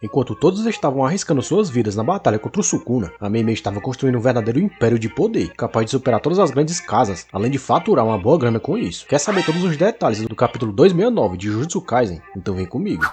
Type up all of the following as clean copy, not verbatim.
Enquanto todos estavam arriscando suas vidas na batalha contra o Sukuna, a Mei Mei estava construindo um verdadeiro império de poder, capaz de superar todas as grandes casas, além de faturar uma boa grana com isso. Quer saber todos os detalhes do capítulo 269 de Jujutsu Kaisen? Então vem comigo.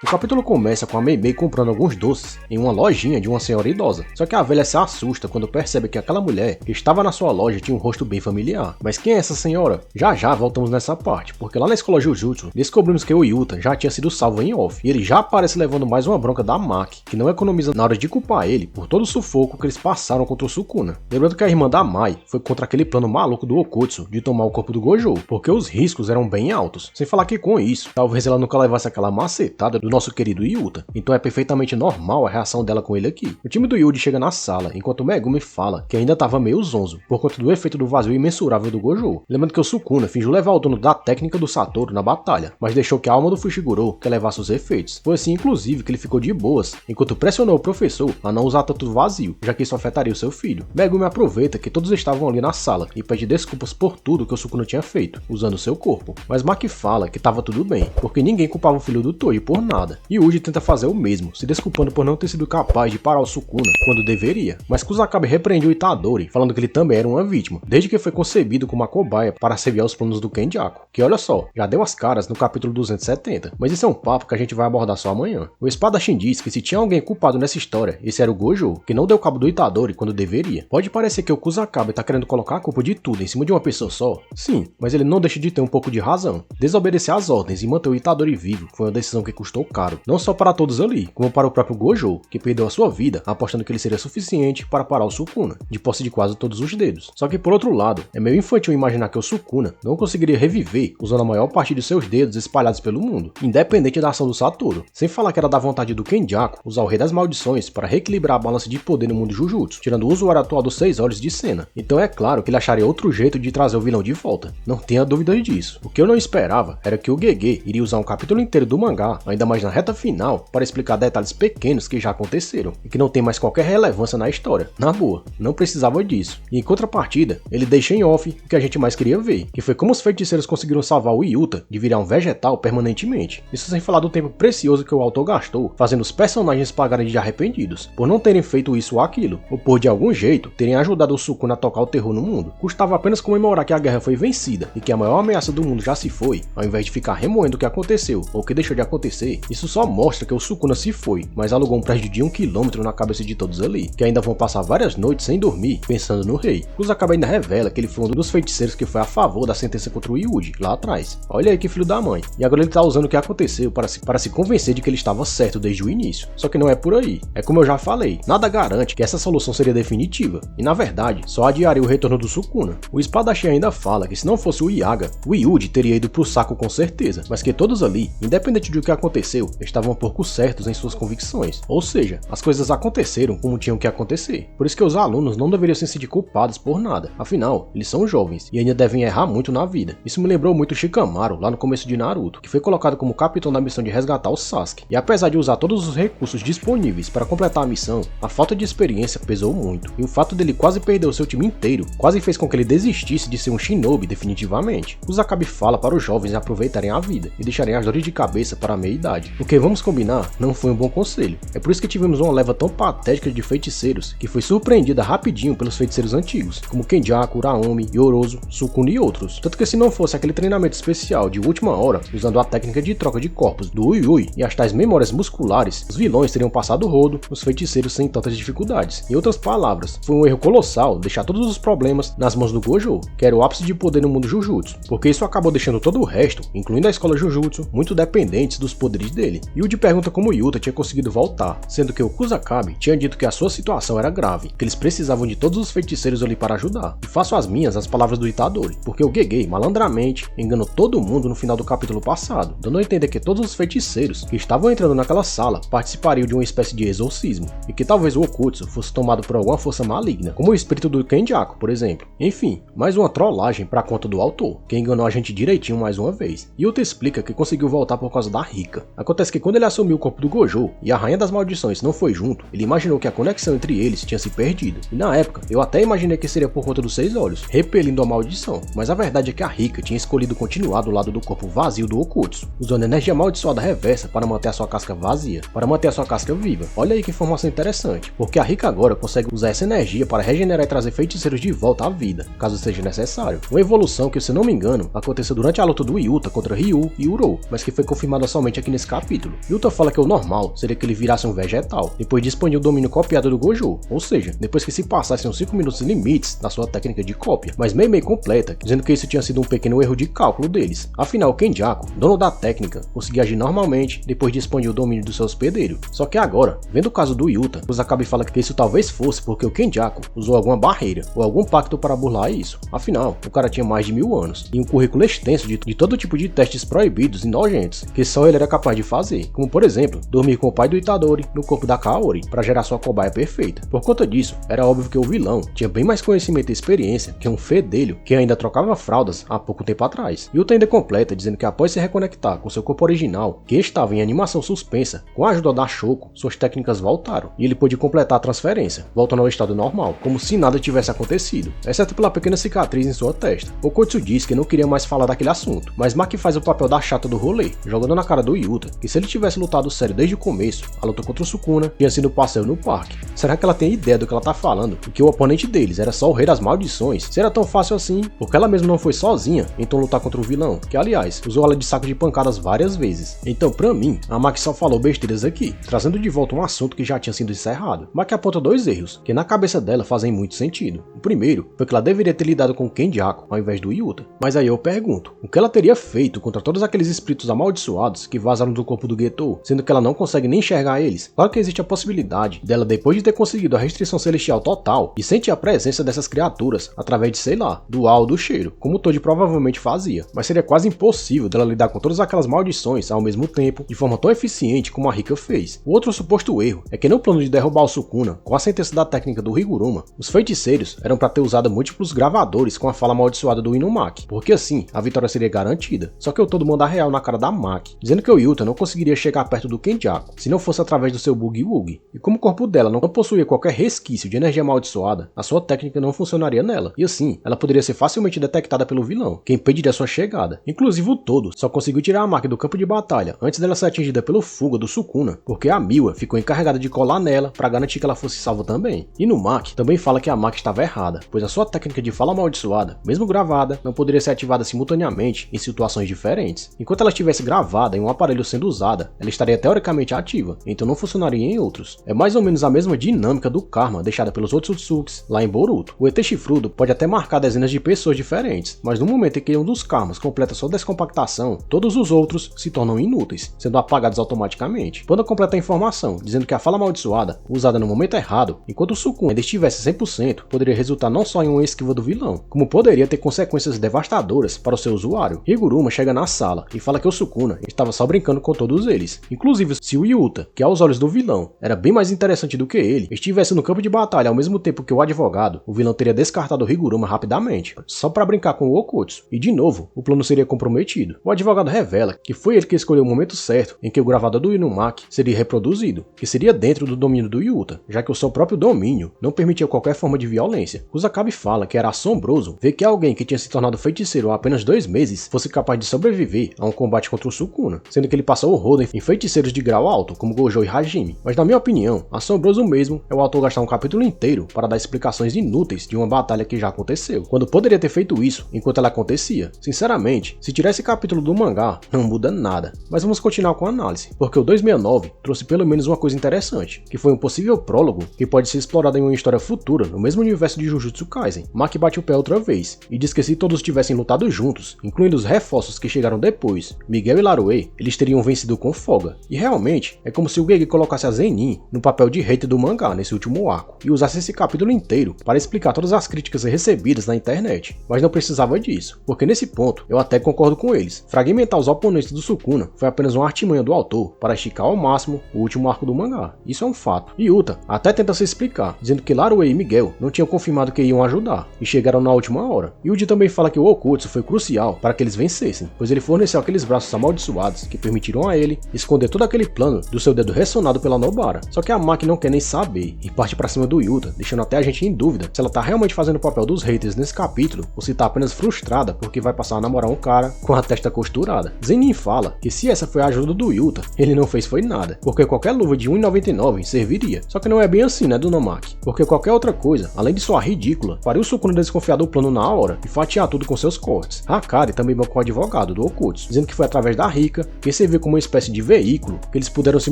O capítulo começa com a Mei Mei comprando alguns doces em uma lojinha de uma senhora idosa. Só que a velha se assusta quando percebe que aquela mulher que estava na sua loja tinha um rosto bem familiar. Mas quem é essa senhora? Já já voltamos nessa parte, porque lá na escola Jujutsu descobrimos que o Yuta já tinha sido salvo em off, e ele já aparece levando mais uma bronca da Maki, que não economiza na hora de culpar ele por todo o sufoco que eles passaram contra o Sukuna. Lembrando que a irmã da Mai foi contra aquele plano maluco do Okutsu de tomar o corpo do Gojo, porque os riscos eram bem altos. Sem falar que com isso, talvez ela nunca levasse aquela macetada do nosso querido Yuta, então é perfeitamente normal a reação dela com ele aqui. O time do Yuji chega na sala, enquanto Megumi fala que ainda estava meio zonzo, por conta do efeito do vazio imensurável do Gojo. Lembrando que o Sukuna fingiu levar o dono da técnica do Satoru na batalha, mas deixou que a alma do Fushiguro que levasse os efeitos. Foi assim, inclusive, que ele ficou de boas, enquanto pressionou o professor a não usar tanto vazio, já que isso afetaria o seu filho. Megumi aproveita que todos estavam ali na sala e pede desculpas por tudo que o Sukuna tinha feito, usando seu corpo. Mas Maki fala que estava tudo bem, porque ninguém culpava o filho do Toji por nada. Yuji tenta fazer o mesmo, se desculpando por não ter sido capaz de parar o Sukuna quando deveria. Mas Kusakabe repreende o Itadori, falando que ele também era uma vítima, desde que foi concebido como uma cobaia para servir aos planos do Kenjaku, que olha só, já deu as caras no capítulo 270, mas isso é um papo que a gente vai abordar só amanhã. O espadachim diz que se tinha alguém culpado nessa história, esse era o Gojo, que não deu cabo do Itadori quando deveria. Pode parecer que o Kusakabe tá querendo colocar a culpa de tudo em cima de uma pessoa só, sim, mas ele não deixa de ter um pouco de razão. Desobedecer às ordens e manter o Itadori vivo foi uma decisão que custou caro, não só para todos ali, como para o próprio Gojo, que perdeu a sua vida apostando que ele seria suficiente para parar o Sukuna, de posse de quase todos os dedos. Só que por outro lado, é meio infantil imaginar que o Sukuna não conseguiria reviver usando a maior parte de seus dedos espalhados pelo mundo, independente da ação do Satoru. Sem falar que era da vontade do Kenjaku usar o Rei das Maldições para reequilibrar a balança de poder no mundo Jujutsu, tirando o usuário atual dos 6 olhos de cena. Então é claro que ele acharia outro jeito de trazer o vilão de volta. Não tenha dúvida disso. O que eu não esperava era que o Gege iria usar um capítulo inteiro do mangá, ainda mais na reta final, para explicar detalhes pequenos que já aconteceram e que não tem mais qualquer relevância na história. Na boa, não precisava disso. E em contrapartida, ele deixa em off o que a gente mais queria ver, que foi como os feiticeiros conseguiram salvar o Yuta de virar um vegetal permanentemente. Isso sem falar do tempo precioso que o autor gastou fazendo os personagens pagarem de arrependidos por não terem feito isso ou aquilo, ou por de algum jeito terem ajudado o Sukuna a tocar o terror no mundo. Custava apenas comemorar que a guerra foi vencida e que a maior ameaça do mundo já se foi, ao invés de ficar remoendo o que aconteceu ou o que deixou de acontecer. Isso só mostra que o Sukuna se foi, mas alugou um prédio de 1 km na cabeça de todos ali, que ainda vão passar várias noites sem dormir, pensando no rei. Kusakabe ainda revela que ele foi um dos feiticeiros que foi a favor da sentença contra o Yuji, lá atrás. Olha aí que filho da mãe. E agora ele tá usando o que aconteceu para se convencer de que ele estava certo desde o início. Só que não é por aí. É como eu já falei, nada garante que essa solução seria definitiva, e na verdade, só adiaria o retorno do Sukuna. O espadachim ainda fala que se não fosse o Yaga, o Yuji teria ido pro saco com certeza, mas que todos ali, independente do que aconteceu, estavam um pouco certos em suas convicções. Ou seja, as coisas aconteceram como tinham que acontecer. Por isso que os alunos não deveriam se sentir culpados por nada. Afinal, eles são jovens e ainda devem errar muito na vida. Isso me lembrou muito Shikamaru lá no começo de Naruto, que foi colocado como capitão da missão de resgatar o Sasuke. E apesar de usar todos os recursos disponíveis para completar a missão, a falta de experiência pesou muito. E o fato dele quase perder o seu time inteiro quase fez com que ele desistisse de ser um shinobi definitivamente. Kusakabe fala para os jovens aproveitarem a vida e deixarem as dores de cabeça para a meia-idade. Porque vamos combinar, não foi um bom conselho. É por isso que tivemos uma leva tão patética de feiticeiros, que foi surpreendida rapidinho pelos feiticeiros antigos, como Kenjaku, Uraomi, Yorozu, Sukuna e outros. Tanto que se não fosse aquele treinamento especial de última hora, usando a técnica de troca de corpos do Uyui e as tais memórias musculares, os vilões teriam passado o rodo, os feiticeiros sem tantas dificuldades. Em outras palavras, foi um erro colossal deixar todos os problemas nas mãos do Gojo, que era o ápice de poder no mundo Jujutsu, porque isso acabou deixando todo o resto, incluindo a escola Jujutsu, muito dependentes dos poderes dele. Yuji pergunta como Yuta tinha conseguido voltar, sendo que o Kusakabe tinha dito que a sua situação era grave, que eles precisavam de todos os feiticeiros ali para ajudar. E faço as minhas as palavras do Itadori, porque o Gege malandramente enganou todo mundo no final do capítulo passado, dando a entender que todos os feiticeiros que estavam entrando naquela sala participariam de uma espécie de exorcismo, e que talvez o Okutsu fosse tomado por alguma força maligna, como o espírito do Kenjaku, por exemplo. Enfim, mais uma trollagem para conta do autor, que enganou a gente direitinho mais uma vez. Yuta explica que conseguiu voltar por causa da Rika. Acontece que quando ele assumiu o corpo do Gojo e a Rainha das Maldições não foi junto, ele imaginou que a conexão entre eles tinha se perdido. E na época, eu até imaginei que seria por conta dos 6 olhos, repelindo a maldição. Mas a verdade é que a Rika tinha escolhido continuar do lado do corpo vazio do Okutsu, usando energia amaldiçoada reversa para manter a sua casca vazia, para manter a sua casca viva. Olha aí que informação interessante, porque a Rika agora consegue usar essa energia para regenerar e trazer feiticeiros de volta à vida, caso seja necessário. Uma evolução que, se não me engano, aconteceu durante a luta do Yuta contra Ryu e Uro, mas que foi confirmada somente aqui nesse capítulo. Yuta fala que o normal seria que ele virasse um vegetal, depois de expandir o domínio copiado do Gojo, ou seja, depois que se passassem os 5 minutos limites da sua técnica de cópia, mas Mei completa, dizendo que isso tinha sido um pequeno erro de cálculo deles. Afinal, Kenjaku, dono da técnica, conseguia agir normalmente depois de expandir o domínio do seu hospedeiro. Só que agora, vendo o caso do Yuta, Kusakabe fala que isso talvez fosse porque o Kenjaku usou alguma barreira ou algum pacto para burlar isso. Afinal, o cara tinha mais de 1000 anos e um currículo extenso de todo tipo de testes proibidos e nojentos que só ele era capaz de fazer, como por exemplo, dormir com o pai do Itadori no corpo da Kaori para gerar sua cobaia perfeita. Por conta disso, era óbvio que o vilão tinha bem mais conhecimento e experiência que um fedelho que ainda trocava fraldas há pouco tempo atrás. Yuta ainda completa dizendo que após se reconectar com seu corpo original, que estava em animação suspensa, com a ajuda da Shoko, suas técnicas voltaram e ele pôde completar a transferência, voltando ao estado normal, como se nada tivesse acontecido, exceto pela pequena cicatriz em sua testa. Okutsu diz que não queria mais falar daquele assunto, mas Maki faz o papel da chata do rolê, jogando na cara do Yuta que se ele tivesse lutado sério desde o começo, a luta contra o Sukuna tinha sido um passeio no parque. Será que ela tem ideia do que ela tá falando? Porque o oponente deles era só o rei das maldições? Se era tão fácil assim, porque ela mesma não foi sozinha então lutar contra o vilão, que aliás, usou ela de saco de pancadas várias vezes. Então pra mim, a Maki só falou besteiras aqui, trazendo de volta um assunto que já tinha sido encerrado. Maki aponta 2 erros, que na cabeça dela fazem muito sentido. O primeiro foi que ela deveria ter lidado com Kenjaku ao invés do Yuta. Mas aí eu pergunto, o que ela teria feito contra todos aqueles espíritos amaldiçoados que vazaram do corpo do Getou, sendo que ela não consegue nem enxergar eles? Claro que existe a possibilidade dela, depois de ter conseguido a restrição celestial total, e sentir a presença dessas criaturas através de, sei lá, do ar ou do cheiro, como o Toji provavelmente fazia. Mas seria quase impossível dela lidar com todas aquelas maldições ao mesmo tempo, de forma tão eficiente como a Rika fez. O outro suposto erro é que no plano de derrubar o Sukuna, com a sentença da técnica do Higuruma, os feiticeiros eram para ter usado múltiplos gravadores com a fala amaldiçoada do Inumaki, porque assim a vitória seria garantida. Só que o todo manda real na cara da Maki, dizendo que o Yuta não conseguiria chegar perto do Kenjaku se não fosse através do seu Boogie Woogie. E como o corpo dela não possuía qualquer resquício de energia amaldiçoada, a sua técnica não funcionaria nela, e assim ela poderia ser facilmente detectada pelo vilão, que impediria sua chegada. Inclusive o todo só conseguiu tirar a Maki do campo de batalha antes dela ser atingida pelo fuga do Sukuna, porque a Miwa ficou encarregada de colar nela para garantir que ela fosse salva também. E no Maki também fala que a Maki estava errada, pois a sua técnica de fala amaldiçoada, mesmo gravada, não poderia ser ativada simultaneamente em situações diferentes. Enquanto ela estivesse gravada em um aparelho sendo usada, ela estaria teoricamente ativa, então não funcionaria em outros. É mais ou menos a mesma dinâmica do karma deixada pelos Otsutsukis lá em Boruto. O ET chifrudo pode até marcar dezenas de pessoas diferentes, mas no momento em que um dos karmas completa sua descompactação, todos os outros se tornam inúteis, sendo apagados automaticamente. Panda completa a informação, dizendo que a fala amaldiçoada, usada no momento errado, enquanto o Sukuna ainda estivesse 100%, poderia resultar não só em uma esquiva do vilão, como poderia ter consequências devastadoras para o seu usuário. Higuruma chega na sala e fala que o Sukuna estava só brincando com todos eles, inclusive se o Yuta, que aos olhos do vilão era bem mais interessante do que ele, estivesse no campo de batalha ao mesmo tempo que o advogado, o vilão teria descartado o Higuruma rapidamente, só para brincar com o Okutsu, e de novo, o plano seria comprometido. O advogado revela que foi ele que escolheu o momento certo em que o gravador do Inumaki seria reproduzido, que seria dentro do domínio do Yuta, já que o seu próprio domínio não permitia qualquer forma de violência. Kusakabe fala que era assombroso ver que alguém que tinha se tornado feiticeiro há apenas 2 meses fosse capaz de sobreviver a um combate contra o Sukuna, sendo que ele passou o rodo em feiticeiros de grau alto, como Gojo e Hajime. Mas na minha opinião, assombroso mesmo é o autor gastar um capítulo inteiro para dar explicações inúteis de uma batalha que já aconteceu, quando poderia ter feito isso enquanto ela acontecia. Sinceramente, se tirar esse capítulo do mangá, não muda nada. Mas vamos continuar com a análise, porque o 269 trouxe pelo menos uma coisa interessante, que foi um possível prólogo que pode ser explorado em uma história futura no mesmo universo de Jujutsu Kaisen. Maki bate o pé outra vez, e diz que se todos tivessem lutado juntos, incluindo os reforços que chegaram depois, Miguel e Laruei, eles teriam vencido com folga. E realmente, é como se o Gege colocasse a Zenin no papel de hater do mangá nesse último arco, e usasse esse capítulo inteiro para explicar todas as críticas recebidas na internet. Mas não precisava disso, porque nesse ponto eu até concordo com eles. Fragmentar os oponentes do Sukuna foi apenas uma artimanha do autor para esticar ao máximo o último arco do mangá. Isso é um fato. E Yuta até tenta se explicar, dizendo que Laruei e Miguel não tinham confirmado que iam ajudar, e chegaram na última hora. Yuji também fala que o Okutsu foi crucial para que eles vencessem, pois ele forneceu aqueles braços amaldiçoados que permitiam permitiram a ele esconder todo aquele plano do seu dedo ressonado pela Nobara. Só que a Maki não quer nem saber e parte pra cima do Yuta, deixando até a gente em dúvida se ela tá realmente fazendo o papel dos haters nesse capítulo ou se tá apenas frustrada porque vai passar a namorar um cara com a testa costurada. Zenin fala que se essa foi a ajuda do Yuta, ele não fez foi nada, porque qualquer luva de 1,99 serviria. Só que não é bem assim, né, Dona Maki? Porque qualquer outra coisa, além de soar ridícula, faria o Sukuna desconfiar do plano na hora e fatiar tudo com seus cortes. Hakari também bancou o advogado do Okutsu, dizendo que foi através da Rika que serviu como uma espécie de veículo que eles puderam se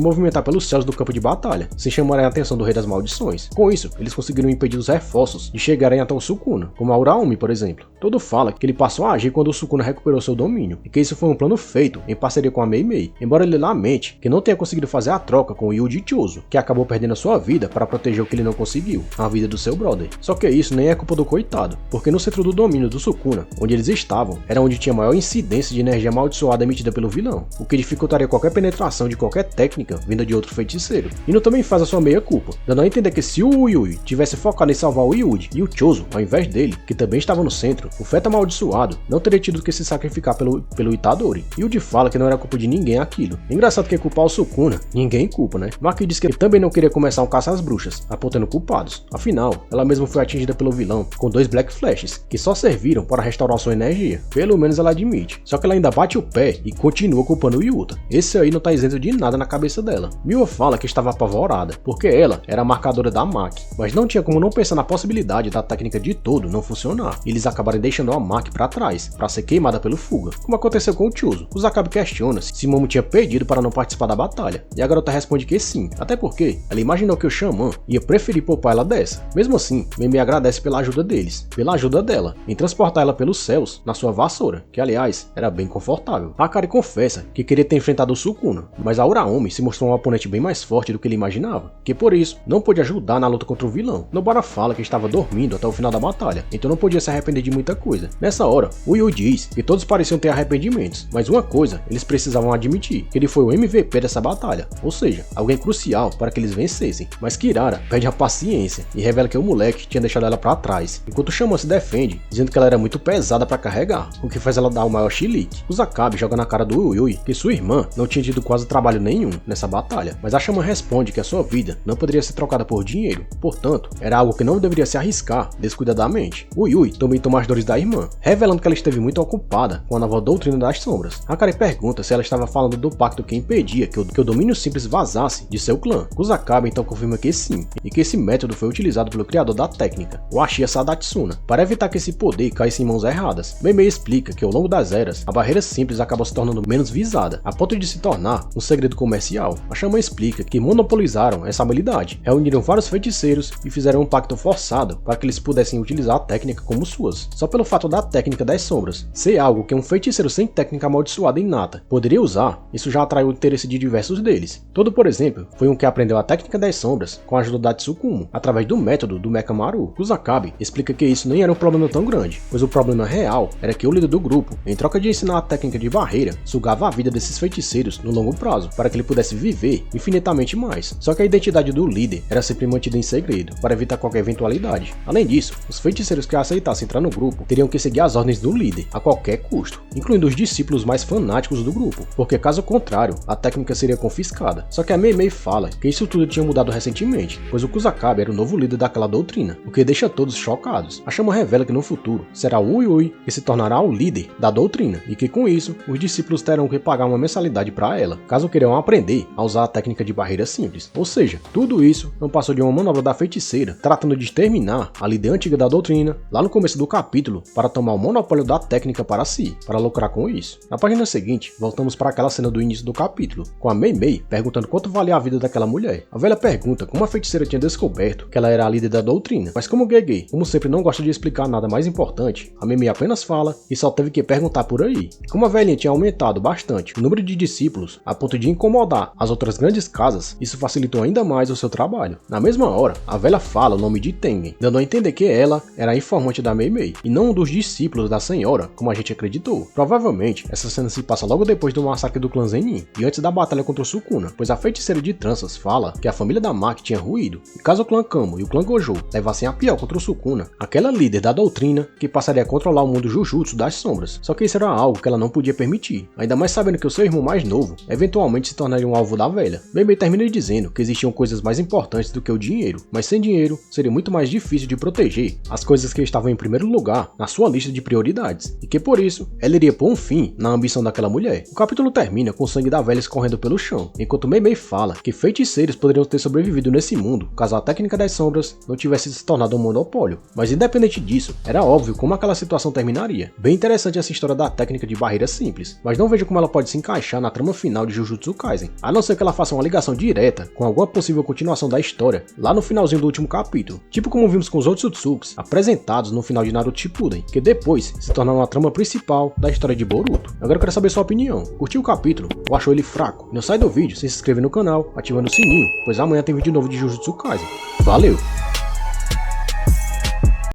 movimentar pelos céus do campo de batalha, sem chamarem a atenção do Rei das Maldições. Com isso, eles conseguiram impedir os reforços de chegarem até o Sukuna, como a Uraomi, por exemplo. Todo fala que ele passou a agir quando o Sukuna recuperou seu domínio, e que isso foi um plano feito em parceria com a Mei Mei, embora ele lamente que não tenha conseguido fazer a troca com o Yuji Chozo, que acabou perdendo a sua vida para proteger o que ele não conseguiu, a vida do seu brother. Só que isso nem é culpa do coitado, porque no centro do domínio do Sukuna, onde eles estavam, era onde tinha maior incidência de energia amaldiçoada emitida pelo vilão, o que dificultaria qualquer penetração de qualquer técnica vinda de outro feiticeiro. Ino também faz a sua meia culpa, dando a entender que se o Yui tivesse focado em salvar o Yuji e o Chozo ao invés dele, que também estava no centro, o feto amaldiçoado não teria tido que se sacrificar pelo Itadori. Yuji fala que não era culpa de ninguém aquilo. Engraçado que culpar o Sukuna, ninguém culpa, né? Maki diz que ele também não queria começar um caça às bruxas, apontando culpados. Afinal, ela mesma foi atingida pelo vilão com 2 Black Flashes, que só serviram para restaurar sua energia. Pelo menos ela admite. Só que ela ainda bate o pé e continua culpando o Yuta. Esse aí não tá isento de nada na cabeça dela. Miwa fala que estava apavorada, porque ela era a marcadora da Maki, mas não tinha como não pensar na possibilidade da técnica de todo não funcionar. E eles acabaram deixando a Maki para trás, para ser queimada pelo Fuga, como aconteceu com o Chozo. O Zakabe questiona se Momo tinha pedido para não participar da batalha, e a garota responde que sim, até porque ela imaginou que o Xamã ia preferir poupar ela dessa. Mesmo assim, Mei agradece pela ajuda deles, pela ajuda dela, em transportar ela pelos céus na sua vassoura, que aliás, era bem confortável. Hakari confessa que queria ter enfrentado o Sukuna, mas a Uraomi se mostrou um oponente bem mais forte do que ele imaginava, que por isso, não pôde ajudar na luta contra o vilão. Nobara fala que estava dormindo até o final da batalha, então não podia se arrepender de muita coisa. Nessa hora, o Yu diz que todos pareciam ter arrependimentos, mas uma coisa eles precisavam admitir, que ele foi o MVP dessa batalha, ou seja, alguém crucial para que eles vencessem. Mas Kirara perde a paciência e revela que o moleque tinha deixado ela para trás, enquanto o Xamã se defende, dizendo que ela era muito pesada para carregar, o que faz ela dar o maior chilique. O Zakabe joga na cara do Yui que sua irmã não tinha tido quase trabalho nenhum nessa batalha, mas a Xamã responde que a sua vida não poderia ser trocada por dinheiro, portanto, era algo que não deveria se arriscar descuidadamente. O Yui também toma as dores da irmã, revelando que ela esteve muito ocupada com a nova doutrina das sombras. Hakari pergunta se ela estava falando do pacto que impedia que o domínio simples vazasse de seu clã. O Zakabe então confirma que sim, e que esse método foi utilizado pelo criador da técnica, o Ashiya Sadatsuna, para evitar que esse poder caísse em mãos erradas. Mei explica que ao longo das eras, a barreira simples acabou se tornando menos visada, a ponto de se tornar um segredo comercial. A Xamã explica que monopolizaram essa habilidade, reuniram vários feiticeiros e fizeram um pacto forçado para que eles pudessem utilizar a técnica como suas. Só pelo fato da técnica das sombras ser algo que um feiticeiro sem técnica amaldiçoada inata poderia usar, isso já atraiu o interesse de diversos deles. Todo, por exemplo, foi um que aprendeu a técnica das sombras com a ajuda da Tsukumo, através do método do Mekamaru. O Zakabe explica que isso nem era um problema tão grande, pois o problema real era que o líder do grupo, em troca de ensinar a técnica de barreira, sugava a vida desses feiticeiros no longo prazo, para que ele pudesse viver infinitamente mais. Só que a identidade do líder era sempre mantida em segredo, para evitar qualquer eventualidade. Além disso, os feiticeiros que aceitassem entrar no grupo teriam que seguir as ordens do líder, a qualquer custo, incluindo os discípulos mais fanáticos do grupo, porque caso contrário, a técnica seria confiscada. Só que a Mei fala que isso tudo tinha mudado recentemente, pois o Kusakabe era o novo líder daquela doutrina, o que deixa todos chocados. A Xamã revela que no futuro será o Yui que se tornará o líder da doutrina, e que com isso, os discípulos terão que pagar uma mensalidade para ela, caso queiram aprender a usar a técnica de barreira simples. Ou seja, tudo isso não passou de uma manobra da feiticeira, tratando de exterminar a líder antiga da doutrina, lá no começo do capítulo, para tomar o monopólio da técnica para si, para lucrar com isso. Na página seguinte, voltamos para aquela cena do início do capítulo, com a Mei perguntando quanto valia a vida daquela mulher. A velha pergunta como a feiticeira tinha descoberto que ela era a líder da doutrina, mas como Gege, como sempre, não gosta de explicar nada mais importante, a Mei apenas fala e só teve que perguntar por aí. Como a velhinha tinha aumentado bastante o número de discípulos a ponto de incomodar as outras grandes casas, isso facilitou ainda mais o seu trabalho. Na mesma hora, a velha fala o nome de Tengen, dando a entender que ela era a informante da Mei e não um dos discípulos da senhora, como a gente acreditou. Provavelmente, essa cena se passa logo depois do massacre do clã Zenin e antes da batalha contra o Sukuna, pois a feiticeira de tranças fala que a família da Maki tinha ruído, e caso o clã Kamo e o clã Gojo levassem a pior contra o Sukuna, aquela líder da doutrina que passaria a controlar o mundo Jujutsu das sombras. Só que isso era algo que ela não podia permitir, ainda mais sabendo que o seu irmão mais novo eventualmente se tornaria um alvo da velha. Mei termina dizendo que existiam coisas mais importantes do que o dinheiro, mas sem dinheiro seria muito mais difícil de proteger as coisas que estavam em primeiro lugar na sua lista de prioridades, e que por isso ela iria pôr um fim na ambição daquela mulher. O capítulo termina com o sangue da velha escorrendo pelo chão, enquanto Mei fala que feiticeiros poderiam ter sobrevivido nesse mundo caso a técnica das sombras não tivesse se tornado um monopólio, mas independente disso, era óbvio como aquela situação terminaria. Bem interessante essa história da técnica de barreira simples, mas não vejo como ela pode se encaixar na trama final de Jujutsu Kaisen, a não ser que ela faça uma ligação direta com alguma possível continuação da história lá no finalzinho do último capítulo, tipo como vimos com os Otsutsuki apresentados no final de Naruto Shippuden, que depois se tornaram a trama principal da história de Boruto. Agora eu quero saber sua opinião. Curtiu o capítulo ou achou ele fraco? Não sai do vídeo sem se inscrever no canal, ativando o sininho, pois amanhã tem vídeo novo de Jujutsu Kaisen. Valeu!